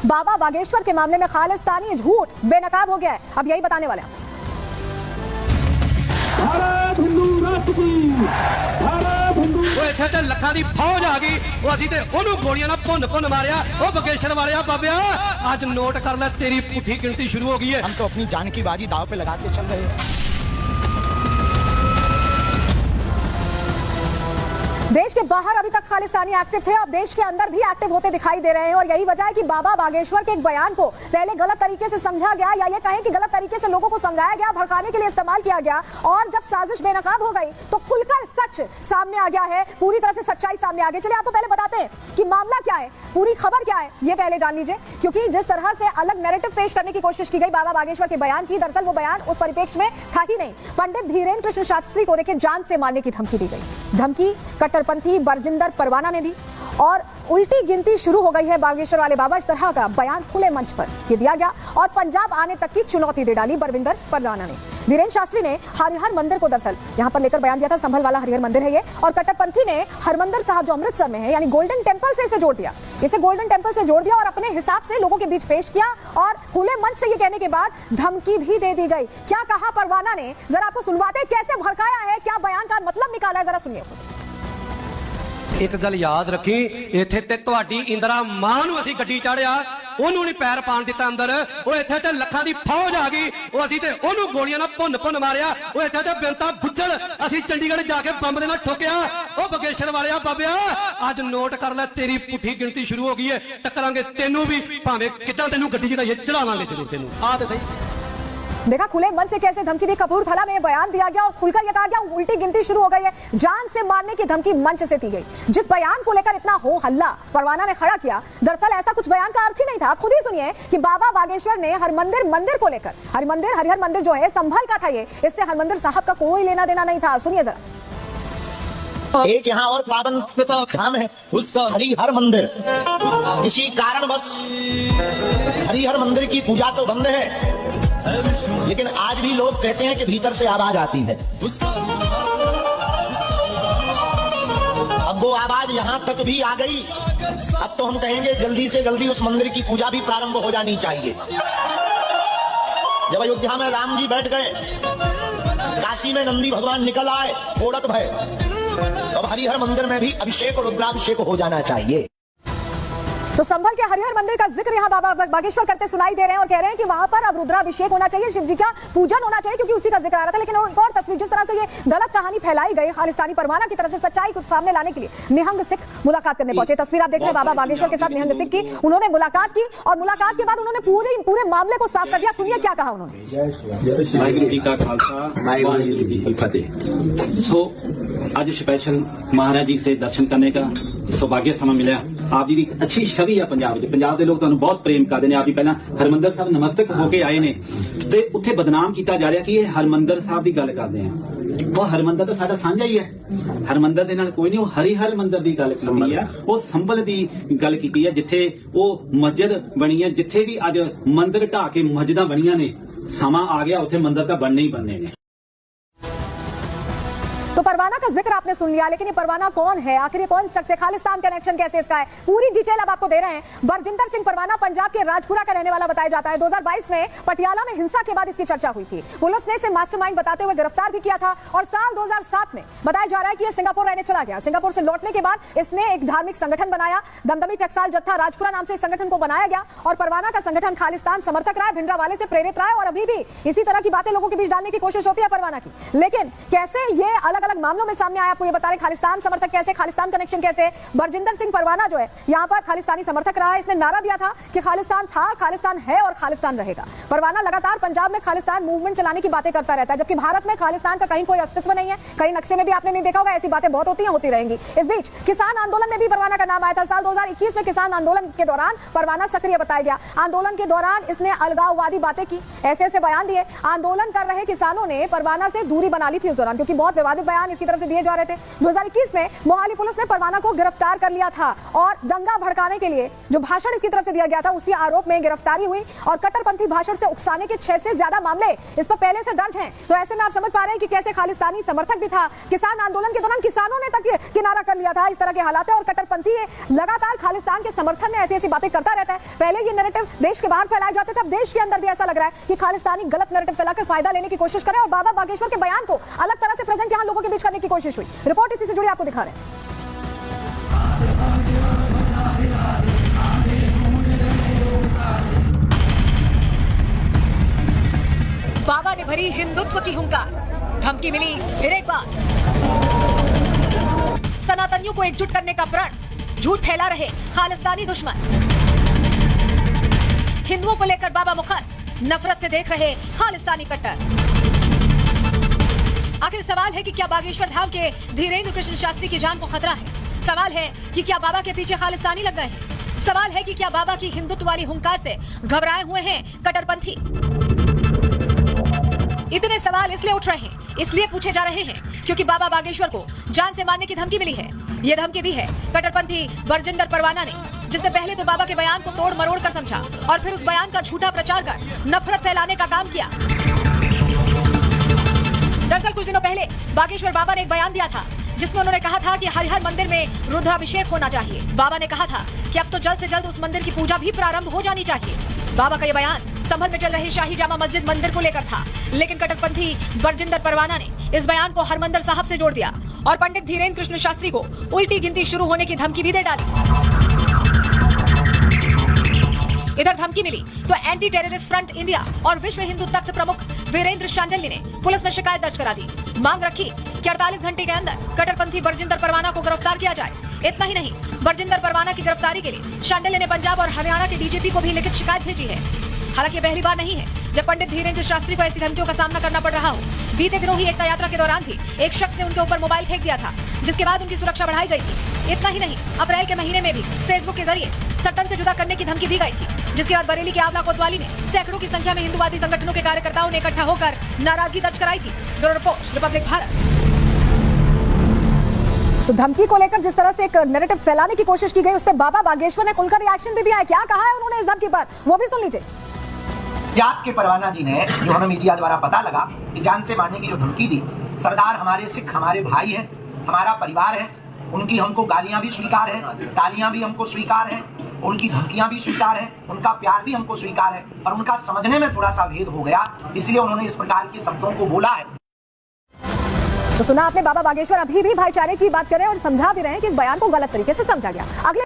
बाबा बागेश्वर के मामले में खालिस्तानी झूठ बेनकाब हो गया है। अब यही बताने वाले हैं। भारत हिंदू राष्ट्र की, भारत हिंदू। इत्थे ते लखां दी फौज आ गई, वो असीं ते ओनू गोलियां नाल भुन मारिया। ओ बगेश्वर वालिया बाबिया, आज नोट कर ले, तेरी पुठी गिनती शुरू हो गई है। हम तो अपनी जान की बाजी दांव पे लगा के चल रहे हैं। देश के बाहर अभी तक खालिस्तानी एक्टिव थे, अब देश के अंदर भी एक्टिव होते दिखाई दे रहे हैं। और यही वजह है कि बाबा बागेश्वर के एक बयान को पहले गलत तरीके से समझा गया, या ये कहें कि गलत तरीके से लोगों को समझाया गया, भड़काने के लिए इस्तेमाल किया गया। और जब साजिश बेनकाब हो गई तो खुलकर सच सामने आ गया है, पूरी तरह से सच्चाई सामने आ गई। चलिए आपको पहले बताते हैं कि मामला क्या है, पूरी खबर क्या है, ये पहले जान लीजिए। क्योंकि जिस तरह से अलग नैरेटिव पेश करने की कोशिश की गई बाबा बागेश्वर के बयान की, दरअसल वो बयान उस परिप्रेक्ष्य में था ही नहीं। पंडित धीरेन्द्र कृष्ण शास्त्री को देखिए जान से मारने की धमकी दी गई। धमकी कट्टरपंथी बरजिंदर परवाना ने दी और उल्टी गिनती शुरू हो गई है बागेश्वर वाले बाबा। इस तरह का बयान खुले मंच पर ये दिया गया और पंजाब आने तक की चुनौती दे डाली बरविंदर परवाना ने। धीरेन्द्र शास्त्री ने हरिहर मंदिर को दरअसल यहां पर लेकर बयान दिया था, संभल वाला हरिहर मंदिर है ये, और कट्टरपंथी ने हरमंदिर साहब जो अमृतसर में है यानी गोल्डन टेंपल से इसे जोड़ दिया, इसे गोल्डन टेंपल से जोड़ दिया और अपने हिसाब से लोगों के बीच पेश किया। और खुले मंच से ये कहने के बाद धमकी भी दे दी गई। क्या कहा परवाना ने, जरा आपको सुनवाते, कैसे भड़काया है, क्या बयान का मतलब निकाला है, जरा सुनिए। एक गल याद रखी, इत्थे ते तुहाडी इंदिरा मां नूं असीं गड्डी चाढ़िया, ओनू नहीं पैर पाण दिता अंदर। वो इत्थे ते लखां दी फौज आ गई, वो असीं ते ओनू गोलियां नाल भुन मारिया। वो इत्थे ते बेनता बुज्जल असीं चंडीगढ़ जाके बंब दे नाल ठोकिया। ओ बगेश्वर वालिया बाबिया, आज नोट कर ले, तेरी पुठी गिनती शुरू हो गई है। टकरांगे तेनू भी, भावें किदां तेनू गड्डी चढ़ाईए, चढ़ावांगे जरूर तेनू। आ ते सही देखा खुले मन से कैसे धमकी दी। कपूरथला में बयान दिया गया और खुलकर यह कहा गया उल्टी गिनती शुरू हो गई है, जान से मारने की धमकी मंच से दी गई। जिस बयान को लेकर इतना हो हल्ला परवाना ने खड़ा किया, दरअसल ऐसा कुछ बयान का अर्थ ही नहीं था। आप खुद ही सुनिए कि बाबा बागेश्वर ने हरमंदिर को लेकर, हरिहर मंदिर जो है संभल का था, ये इससे हरमंदिर साहब का कोई लेना देना नहीं था। सुनिए जरा। एक यहाँ और पावन धाम है उसका हरिहर मंदिर, किसी कारणवश हरिहर मंदिर की पूजा तो बंद है, लेकिन आज भी लोग कहते हैं कि भीतर से आवाज आती है। अब वो आवाज यहाँ तक भी आ गई, अब तो हम कहेंगे जल्दी से जल्दी उस मंदिर की पूजा भी प्रारंभ हो जानी चाहिए। जब अयोध्या में राम जी बैठ गए, काशी में नंदी भगवान निकल आए ओड़त भय, अब हरिहर मंदिर में भी अभिषेक और रुद्राभिषेक हो जाना चाहिए। तो संभल के हरिहर मंदिर का जिक्र यहाँ बाबा बागेश्वर करते सुनाई दे रहे हैं और कह रहे हैं कि वहां पर अब रुद्राभिषेक होना चाहिए, शिव जी का पूजन होना चाहिए, क्योंकि उसी का जिक्र आ रहा था। लेकिन एक और तस्वीर, जिस तरह से ये गलत कहानी फैलाई गई खालिस्तानी परवाना की तरफ से, सच्चाई को सामने लाने के लिए निहंग सिख मुलाकात करने पहुंचे। तस्वीर आप देख रहे हैं बाबा बागेश्वर के साथ निहंग सिख की, उन्होंने मुलाकात की और मुलाकात के बाद उन्होंने पूरे मामले को साफ कर दिया। सुनिए क्या कहा उन्होंने। आज स्पेशल महाराज जी से दर्शन करने का सौभाग्य समय मिला। आप जी की अच्छी छवि है पंजाब के लोग तुहानू बहुत प्रेम करते हैं। आप जी पहला हरमंदिर साहब नमस्तक होके आए ने ते उत्थे बदनाम किया जा रहा कि ये हरमंदिर साहब की गल करते हैं। वो हरमंदिर तो साडा साझा ही है, हरमंदिर दे नाल कोई नहीं। वो हरिहर मंदिर की गल की है, वो संभल की गल की है, जिथे वो मस्जिद बनी है, जिथे भी अज मंदिर ढा के मस्जिदां बनिया ने, समा आ गया उत्थे मंदिर तो बनने ही बनने ने। तो परवाना का जिक्र आपने सुन लिया, लेकिन ये परवाना कौन है, आखिर ये कौन शख्स है, खालिस्तान कनेक्शन कैसे इसका है, पूरी डिटेल अब आपको दे रहे हैं। बरजिंदर सिंह परवाना पंजाब के राजपुरा का रहने वाला बताया जाता है। 2022 में पटियाला में हिंसा के बाद इसकी चर्चा हुई थी। पुलिस ने इसे मास्टरमाइंड बताते हुए गिरफ्तार भी किया था और साल 2007 में बताया जा रहा है कि ये सिंगापुर रहने चला गया। सिंगापुर से लौटने के बाद इसने एक धार्मिक संगठन बनाया, दमदमी टकसाल जत्था राजपुरा नाम से इस संगठन को बनाया गया। और परवाना का संगठन खालिस्तान समर्थक रहा है, भिंडरावाले से प्रेरित रहा है और अभी भी इसी तरह की बातें लोगों के बीच डालने की कोशिश होती है परवाना की। लेकिन कैसे ये अलग अलग मामलों में सामने आपको ये बता रहे, खालिस्तान समर्थक कैसे, खालिस्तान कनेक्शन कैसे। बरजिंदर सिंह परवाना जो है यहाँ पर खालिस्तानी समर्थक रहा है, इसने नारा दिया था कि खालिस्तान था, खालिस्तान है और खालिस्तान रहेगा। परवाना लगातार पंजाब में खालिस्तान मूवमेंट चलाने की बातें करता रहता है, जबकि भारत में खालिस्तान का कहीं कोई अस्तित्व नहीं है। कहीं नक्शे में भी आपने नहीं देखा होगा, ऐसी बातें बहुत होती हैं, होती रहेंगी। इस बीच किसान आंदोलन में भी परवाना का नाम आया था। साल 2021 में किसान आंदोलन के दौरान परवाना सक्रिय बताया गया। आंदोलन के दौरान इसने अलगाववादी बातें की, ऐसे ऐसे बयान दिए। आंदोलन कर रहे किसानों ने परवाना से दूरी बना ली थी उस दौरान, क्योंकि बहुत विवादित बयान इसकी तरफ से दिए जा रहे थे। 2021 में मोहाली पुलिस ने परवाना को गिरफ्तार कर लिया था और दंगा भड़काने के लिए जो भाषण इसकी तरफ से दिया गया था उसी आरोप में गिरफ्तारी हुई और कट्टरपंथी भाषण से उकसाने के 6 से ज्यादा मामले इस पर पहले से दर्ज हैं। तो ऐसे में आप समझ पा रहे हैं कि कैसे खालिस्तानी समर्थक भी था, किसान आंदोलन के दौरान किसानों ने तक किनारा कर लिया था। इस तरह के हालात है और कट्टरपंथी लगातार खालिस्तान के समर्थन में ऐसी बातें करता रहता है। पहले ये नैरेटिव देश के बाहर फैलाए जाते थे, अब देश के अंदर भी ऐसा लग रहा है कि खालिस्तानी गलत नैरेटिव फैलाकर फायदा लेने की कोशिश करे और बाबा बागेश्वर के बयान को अलग तरह से प्रेजेंट यहां लोगों के बीच करने की कोशिश हुई। रिपोर्ट इसी से जुड़ी आपको दिखा रहे हैं। बाबा ने भरी हिंदुत्व की हुंकार, धमकी मिली फिर एक बार। सनातनियों को एकजुट करने का प्रण, झूठ फैला रहे खालिस्तानी दुश्मन। हिंदुओं को लेकर बाबा मुखर, नफरत से देख रहे खालिस्तानी कट्टर। आखिर सवाल है कि क्या बागेश्वर धाम के धीरेन्द्र कृष्ण शास्त्री की जान को खतरा है? सवाल है कि क्या बाबा के पीछे खालिस्तानी लग गए हैं? सवाल है कि क्या बाबा की हिंदुत्व वाली हुंकार से घबराए हुए हैं कट्टरपंथी? इतने सवाल इसलिए उठ रहे हैं, इसलिए पूछे जा रहे हैं क्योंकि बाबा बागेश्वर को जान से मारने की धमकी मिली है। ये धमकी दी है कट्टरपंथी बरजिंदर परवाना ने, जिसने पहले तो बाबा के बयान को तोड़ मरोड़ कर समझा और फिर उस बयान का झूठा प्रचार कर नफरत फैलाने का काम किया। दरअसल कुछ दिनों पहले बागेश्वर बाबा ने एक बयान दिया था जिसमें उन्होंने कहा था कि हरिहर मंदिर में रुद्राभिषेक होना चाहिए। बाबा ने कहा था कि अब तो जल्द से जल्द उस मंदिर की पूजा भी प्रारंभ हो जानी चाहिए। बाबा का ये बयान संभल में चल रही शाही जामा मस्जिद मंदिर को लेकर था, लेकिन कट्टरपंथी बरजिंदर परवाना ने इस बयान को हरमंदिर साहब से जोड़ दिया और पंडित धीरेन्द्र कृष्ण शास्त्री को उल्टी गिनती शुरू होने की धमकी भी दे डाली। इधर धमकी मिली तो एंटी टेररिस्ट फ्रंट इंडिया और विश्व हिंदू तख्त प्रमुख वीरेंद्र शांडिल्य ने पुलिस में शिकायत दर्ज करा दी। मांग रखी कि 48 घंटे के अंदर कट्टरपंथी बरजिंदर परवाना को गिरफ्तार किया जाए। इतना ही नहीं, बरजिंदर परवाना की गिरफ्तारी के लिए शांडिल्य ने पंजाब और हरियाणा के डीजीपी को भी लिखित शिकायत भेजी है। हालांकि पहली बार नहीं है जब पंडित धीरेन्द्र शास्त्री को ऐसी धमकियों का सामना करना पड़ रहा हो। बीते दिनों ही एकता यात्रा के दौरान भी एक शख्स ने उनके ऊपर मोबाइल फेंक दिया था, जिसके बाद उनकी सुरक्षा बढ़ाई गई थी। इतना ही नहीं, अप्रैल के महीने में भी फेसबुक के जरिए सत्तन से जुदा करने की धमकी दी गई थी, जिसके बाद बरेली के आंवला कोतवाली में सैकड़ों की संख्या में हिंदुवादी संगठनों के कार्यकर्ताओं ने इकट्ठा होकर नाराजगी दर्ज कराई थी। Bureau report, Republic Bharat. तो धमकी को लेकर जिस तरह से एक नैरेटिव फैलाने की कोशिश की गई, उस पर बाबा बागेश्वर ने खुलकर रिएक्शन भी दिया है। क्या कहा है उन्होंने इस धमकी पर, वो भी सुन लीजिए। पंजाब के परवाना जी ने, जो हमें मीडिया द्वारा पता लगा कि जान से मारने की जो धमकी दी, सरदार हमारे सिख हमारे भाई हैं, हमारा परिवार है, उनकी हमको गालियां भी स्वीकार हैं, तालियां भी हमको स्वीकार हैं, उनकी धमकियां भी स्वीकार हैं, उनका प्यार भी हमको स्वीकार है और उनका समझने में थोड़ा सा भेद हो गया, इसलिए उन्होंने इस प्रकार के शब्दों को बोला है। तो सुना आपने, बाबा बागेश्वर अभी भी भाईचारे की बात कर रहे हैं और समझा भी रहे हैं कि इस बयान को गलत तरीके से समझा गया। अगले